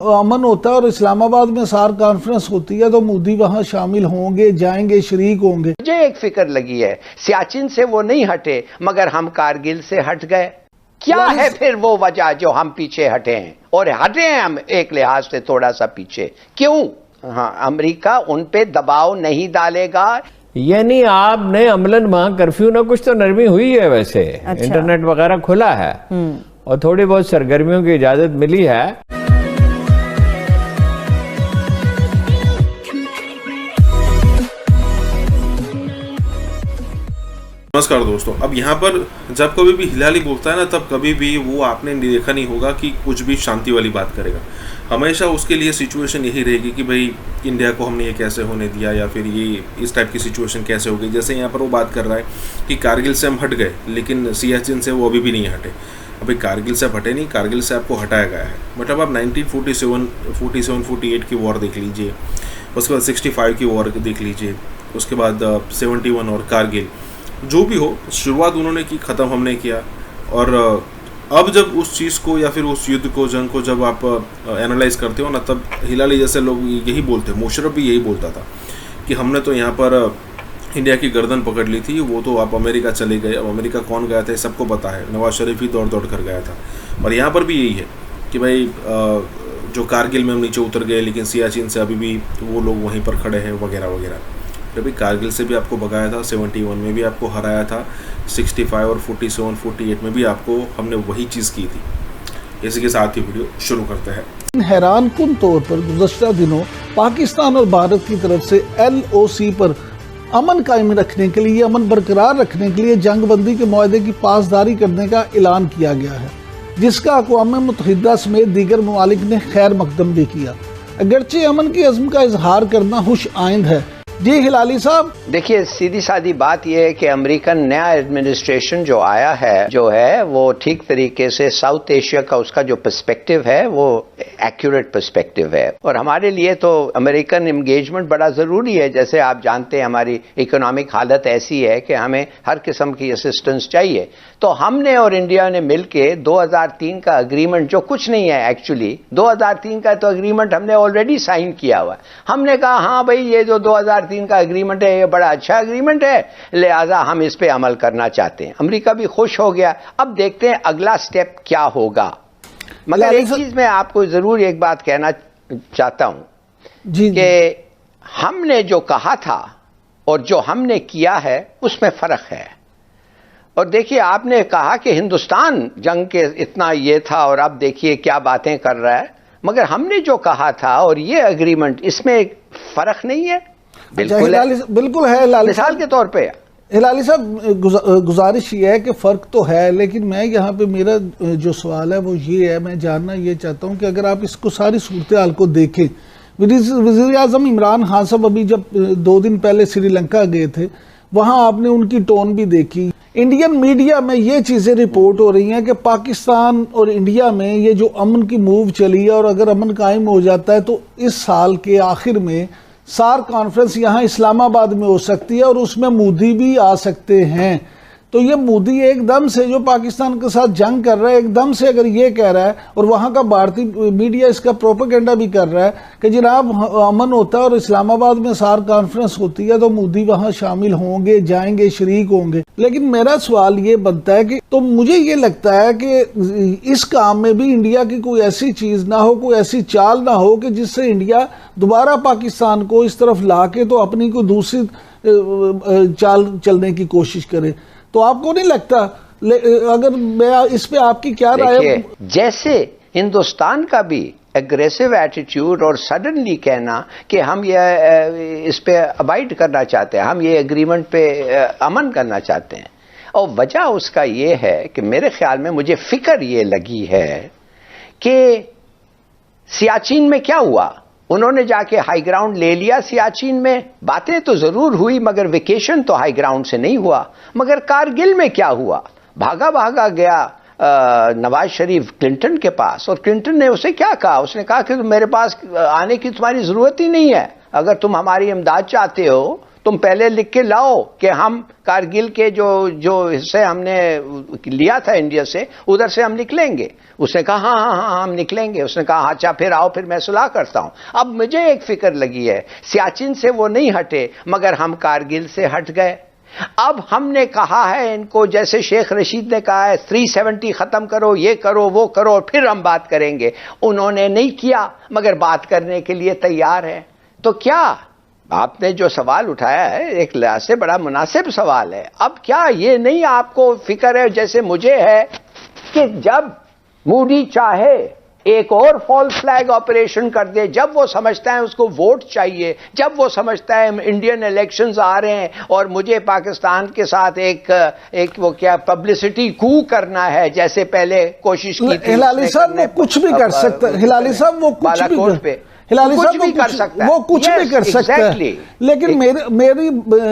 अमन होता है और इस्लामाबाद में सार कॉन्फ्रेंस होती है तो मोदी वहां शामिल होंगे, जाएंगे, शरीक होंगे। मुझे एक फिक्र लगी है, सियाचिन से वो नहीं हटे मगर हम कारगिल से हट गए। क्या है फिर वो वजह जो हम पीछे हटे हैं? और हटे हैं हम एक लिहाज से थोड़ा सा पीछे, क्यों? हाँ, अमेरिका उन पे दबाव नहीं डालेगा। यानी आपने अमलन वहां कर्फ्यू ना कुछ तो नरमी हुई है वैसे। अच्छा। इंटरनेट वगैरह खुला है और थोड़ी बहुत सरगर्मियों की इजाजत मिली है। नमस्कार दोस्तों, अब यहाँ पर जब कभी भी हिलाली बोलता है ना, तब कभी भी वो आपने देखा नहीं होगा कि कुछ भी शांति वाली बात करेगा। हमेशा उसके लिए सिचुएशन यही रहेगी कि भाई इंडिया को हमने ये कैसे होने दिया, या फिर ये इस टाइप की सिचुएशन कैसे हो गई। जैसे यहाँ पर वो बात कर रहा है कि कारगिल से हम हट गए, लेकिन सियाचिन से वो अभी भी नहीं हटे। अभी कारगिल से आप हटे नहीं, कारगिल से आपको हटाया गया है। मतलब आप 1947-48 की वॉर देख लीजिए, उसके बाद 65 की वॉर देख लीजिए, उसके बाद 71 और कारगिल, जो भी हो शुरुआत उन्होंने की, ख़त्म हमने किया। और अब जब उस चीज़ को या फिर उस युद्ध को, जंग को जब आप एनालाइज करते हो ना, तब हिलाली जैसे लोग यही बोलते हैं, मुशर्रफ भी यही बोलता था कि हमने तो यहाँ पर इंडिया की गर्दन पकड़ ली थी, वो तो आप अमेरिका चले गए। अब अमेरिका कौन गया था सबको पता है, नवाज शरीफ ही दौड़ दौड़ कर गया था। और यहाँ पर भी यही है कि भाई जो कारगिल में हम नीचे उतर गए, लेकिन सियाचिन से अभी भी वो लोग वहीं पर खड़े हैं वगैरह वगैरह। अभी कारगिल से भी आपको भगाया था, 71 में भी आपको हराया था, 65 और 47-48 में भी आपको हमने वही चीज़ की थी। इसी के साथ ही वीडियो शुरू करते हैं। हैरान कुन तौर पर गुज़श्ता दिनों पाकिस्तान और भारत की तरफ से LOC पर अमन कायम रखने के लिए, अमन बरकरार रखने के लिए जंगबंदी के मुआहदे की पासदारी करने का ऐलान किया गया है, जिसका अक़वाम मुत्तहिदा समेत दीगर ममालिक ने खैर मकदम भी किया। अगरचे अमन की अज़्म का इजहार करना खुश आइंद है। जी हिलाली साहब, देखिए, सीधी सादी बात यह है कि अमेरिकन नया एडमिनिस्ट्रेशन जो आया है, जो है वो ठीक तरीके से साउथ एशिया का उसका जो पर्सपेक्टिव है वो एक्यूरेट पर्सपेक्टिव है। और हमारे लिए तो अमेरिकन एंगेजमेंट बड़ा ज़रूरी है। जैसे आप जानते हैं हमारी इकोनॉमिक हालत ऐसी है कि हमें हर किस्म की असिस्टेंस चाहिए। तो हमने और इंडिया ने मिलके 2003 का अग्रीमेंट, जो कुछ नहीं है एक्चुअली, 2003 का तो अग्रीमेंट हमने ऑलरेडी साइन किया हुआ है। हमने कहा हाँ भाई, ये जो 2003 का अग्रीमेंट है ये बड़ा अच्छा अग्रीमेंट है, लिहाजा हम इस पे अमल करना चाहते हैं। अमेरिका भी खुश हो गया। अब देखते हैं अगला स्टेप क्या होगा। मगर एक चीज मैं आपको जरूर एक बात कहना चाहता हूं कि हमने जो कहा था और जो हमने किया है उसमें फर्क है। और देखिए, आपने कहा कि हिंदुस्तान जंग के इतना ये था और अब देखिए क्या बातें कर रहा है। मगर हमने जो कहा था और ये अग्रीमेंट, इसमें फर्क नहीं है। बिल्कुल है। मिसाल के तौर पे हिलाली साहब, गुजारिश ये है कि फ़र्क तो है, लेकिन मैं यहाँ पे मेरा जो सवाल है वो ये है, मैं जानना ये चाहता हूँ कि अगर आप इसको सारी सूरत हाल को देखें, वज़ीर आज़म इमरान खान साहब अभी जब 2 दिन पहले श्रीलंका गए थे, वहाँ आपने उनकी टोन भी देखी। इंडियन मीडिया में ये चीज़ें रिपोर्ट हो रही हैं कि पाकिस्तान और इंडिया में ये जो अमन की मूव चली है, और अगर अमन कायम हो जाता है तो इस साल के आखिर में सार कॉन्फ्रेंस यहाँ इस्लामाबाद में हो सकती है और उसमें मोदी भी आ सकते हैं। तो ये मोदी एकदम से जो पाकिस्तान के साथ जंग कर रहा है, एकदम से अगर ये कह रहा है, और वहाँ का भारतीय मीडिया इसका प्रोपेगेंडा भी कर रहा है कि जनाब अमन होता है और इस्लामाबाद में सार कॉन्फ्रेंस होती है तो मोदी वहाँ शामिल होंगे, जाएंगे, शरीक होंगे। लेकिन मेरा सवाल ये बनता है कि तो मुझे ये लगता है कि इस काम में भी इंडिया की कोई ऐसी चीज़ ना हो, कोई ऐसी चाल ना हो कि जिससे इंडिया दोबारा पाकिस्तान को इस तरफ ला के तो अपनी कोई दूसरी चाल चलने की कोशिश करे। तो आपको नहीं लगता, अगर मैं इस पे आपकी क्या राय है? जैसे हिंदुस्तान का भी एग्रेसिव एटीट्यूड और सडनली कहना कि हम ये इस पे अबाइड करना चाहते हैं, हम ये एग्रीमेंट पे अमन करना चाहते हैं, और वजह उसका ये है कि मेरे ख्याल में मुझे फिक्र ये लगी है कि सियाचिन में क्या हुआ। उन्होंने जाके हाई ग्राउंड ले लिया सियाचिन में, बातें तो जरूर हुई मगर वेकेशन तो हाई ग्राउंड से नहीं हुआ। मगर कारगिल में क्या हुआ? भागा भागा गया नवाज शरीफ क्लिंटन के पास, और क्लिंटन ने उसे क्या कहा? उसने कहा कि मेरे पास आने की तुम्हारी जरूरत ही नहीं है, अगर तुम हमारी इमदाद चाहते हो तुम पहले लिख के लाओ कि हम कारगिल के जो हिस्से हमने लिया था इंडिया से, उधर से हम निकलेंगे। उसने कहा हाँ हम निकलेंगे। उसने कहा अच्छा फिर आओ, फिर मैं सुलह करता हूं। अब मुझे एक फिक्र लगी है, सियाचिन से वो नहीं हटे मगर हम कारगिल से हट गए। अब हमने कहा है इनको, जैसे शेख रशीद ने कहा है 370 खत्म करो, ये करो वो करो, फिर हम बात करेंगे। उन्होंने नहीं किया मगर बात करने के लिए तैयार है। तो क्या आपने जो सवाल उठाया है एक लिहाज से बड़ा मुनासिब सवाल है। अब क्या ये नहीं आपको फिक्र है जैसे मुझे है कि जब मोदी चाहे एक और फॉल्स फ्लैग ऑपरेशन कर दे, जब वो समझता है उसको वोट चाहिए, जब वो समझता है इंडियन इलेक्शंस आ रहे हैं और मुझे पाकिस्तान के साथ एक वो क्या पब्लिसिटी कू करना है, जैसे पहले कोशिश की थी। हिलाली साहब वो कुछ भी कर सकता है, हिलाली साहब वो कुछ भी हिलाली साहब भी कर सकता है, वो कुछ भी कर सकता है। लेकिन मेरी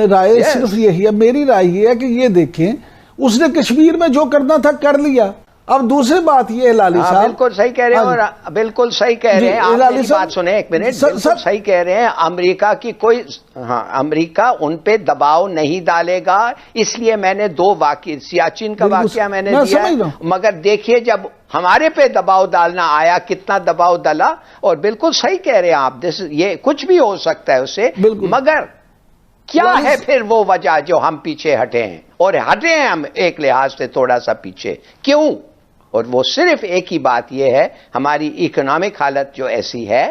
राय सिर्फ यही है, मेरी राय ये है कि ये देखें उसने कश्मीर में जो करना था कर लिया। अब दूसरी बात ये हिलाली साहब बिल्कुल सही कह रहे हैं, और बिल्कुल सही कह रहे हैं आप। मेरी बात सुने एक मिनट, बिल्कुल सही कह रहे हैं। अमेरिका की कोई अमेरिका उन पे दबाव नहीं डालेगा, इसलिए मैंने 2 वाक़या, सियाचिन का वाक़या मैंने दिया है। मगर देखिए जब हमारे पे दबाव डालना आया, कितना दबाव डाला। और बिल्कुल सही कह रहे हैं आप, ये कुछ भी हो सकता है उससे, मगर क्या है फिर वो वजह जो हम पीछे हटे हैं, और हटे हैं हम एक लिहाज से थोड़ा सा पीछे, क्यों? और वो सिर्फ एक ही बात यह है, हमारी इकोनॉमिक हालत जो ऐसी है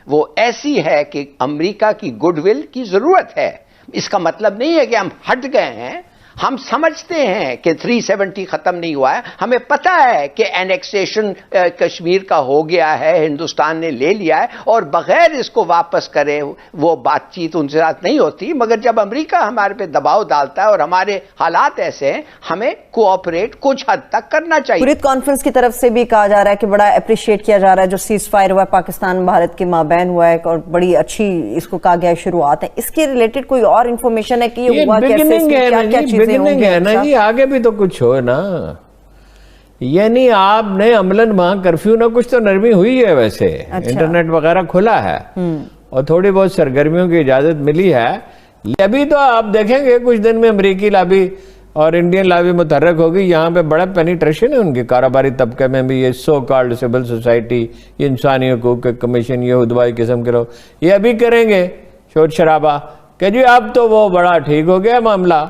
वो ऐसी है कि अमेरिका की गुडविल की जरूरत है। इसका मतलब नहीं है कि हम हट गए हैं। हम समझते हैं कि 370 खत्म नहीं हुआ है, हमें पता है कि एनेक्सेशन कश्मीर का हो गया है, हिंदुस्तान ने ले लिया है, और बगैर इसको वापस करे वो बातचीत उनके साथ नहीं होती। मगर जब अमेरिका हमारे पे दबाव डालता है और हमारे हालात ऐसे हैं, हमें कोऑपरेट कुछ हद तक करना चाहिए। हुर्रियत कॉन्फ्रेंस की तरफ से भी कहा जा रहा है कि बड़ा अप्रिशिएट किया जा रहा है जो सीज फायर हुआ है, पाकिस्तान भारत के माबैन हुआ है, और बड़ी अच्छी इसको कहा गया है शुरुआत है। इसके रिलेटेड कोई और इन्फॉर्मेशन है कि ये हुआ कैसे, क्या चीजें होंगी? है ना जी, आगे भी तो कुछ हो ना। यानी आपने अमलन वहां कर्फ्यू ना कुछ तो नरमी हुई है वैसे। अच्छा। इंटरनेट वगैरह खुला है और थोड़ी बहुत सरगर्मियों की इजाजत मिली है। अभी तो आप देखेंगे कुछ दिन में अमेरिकी लाबी और इंडियन लाबी मुतहर्रक होगी। यहाँ पे बड़ा पेनिट्रेशन है उनके कारोबारी तबके में भी। ये सो कॉल्ड सिविल सोसाइटी, ये इंसानी हकूक के कमीशन, ये हुदवाई किस्म के लोग ये अभी करेंगे शोर शराबा कि जी अब तो वो बड़ा ठीक हो गया मामला।